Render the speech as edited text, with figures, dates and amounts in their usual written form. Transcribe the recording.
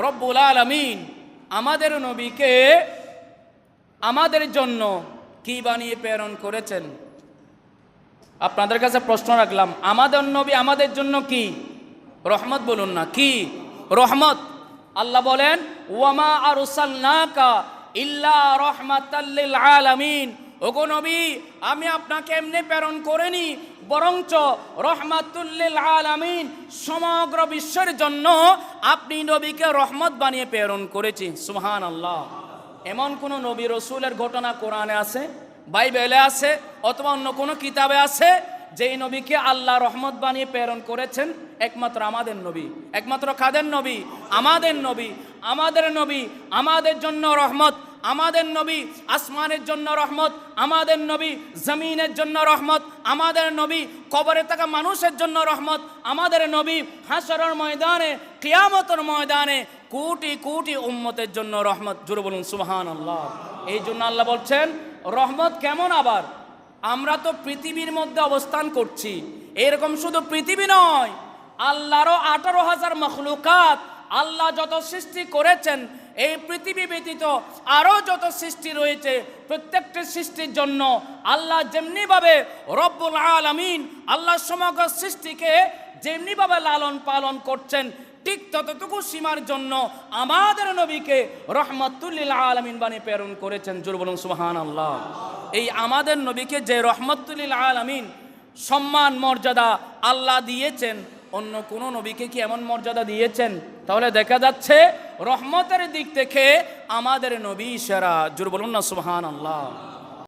রব্বুল আলামিন আমাদের নবীকে আমাদের জন্য কি বানিয়ে প্রেরণ করেছেন? আপনাদের কাছে প্রশ্ন রাখলাম, আমাদের নবী আমাদের জন্য কি রহমত? বলুন না, কি রহমত? আল্লাহ বলেন, ওয়ামা আরসালনাকা ইল্লা রাহমাতাল লিল আলামিন। ওগো নবী, আমি আপনাকে এমনি প্রেরণ করিনি, বরঞ্চ রহমাতুল লিল আলামিন, সমগ্র বিশ্বের জন্য আপনি নবীকে রহমত বানিয়ে প্রেরণ করেছি। সুবহানাল্লাহ। এমন কোন নবী রসুলের ঘটনা কোরআনে আছে, বাইবেলে আছে, অথবা অন্য কোনো কিতাবে আছে যেই নবীকে আল্লাহ রহমত বানিয়ে প্রেরণ করেছেন? একমাত্র আমাদের নবী। একমাত্র কাদের নবী? আমাদের নবী। আমাদের নবী আমাদের জন্য রহমত। আমাদের নবী আসমানের জন্য রহমত। আমাদের নবী জমিনের জন্য রহমত। আমাদের নবী কবরে থাকা মানুষের জন্য রহমত। আমাদের নবী হাসরের ময়দানে, কিয়ামতের ময়দানে কোটি কোটি উম্মতের জন্য রহমত। জোরে বলুন সুবহানাল্লাহ। এই জন্য আল্লাহ বলছেন, রহমত কেমন? আবার আমরা তো পৃথিবীর মধ্যে অবস্থান করছি। এরকম শুধু পৃথিবী নয়, আল্লাহরও 18,000 মখলুকাত, আল্লাহ যত সৃষ্টি করেছেন, এই পৃথিবী ব্যতীত আরও যত সৃষ্টি রয়েছে, প্রত্যেকটি সৃষ্টির জন্য আল্লাহ যেমনিভাবে রব্বুল আলামিন আল্লাহ সমগ্র সৃষ্টিকে যেমনিভাবে লালন পালন করছেন, ঠিক ততটুকু সীমার জন্য আমাদের নবীকে রহমাতুল লিল আলামিন বানিয়ে প্রেরণ করেছেন। জোরে বলুন সুবহানাল্লাহ। এই আমাদের নবীকে যে রহমাতুল লিল আলামিন সম্মান মর্যাদা আল্লাহ দিয়েছেন, অন্য কোন নবীকে কি এমন মর্যাদা দিয়েছেন? তাহলে দেখা যাচ্ছে রহমতের দিক থেকে আমাদের নবী সেরা। জোরে বলুন না সুবহানাল্লাহ।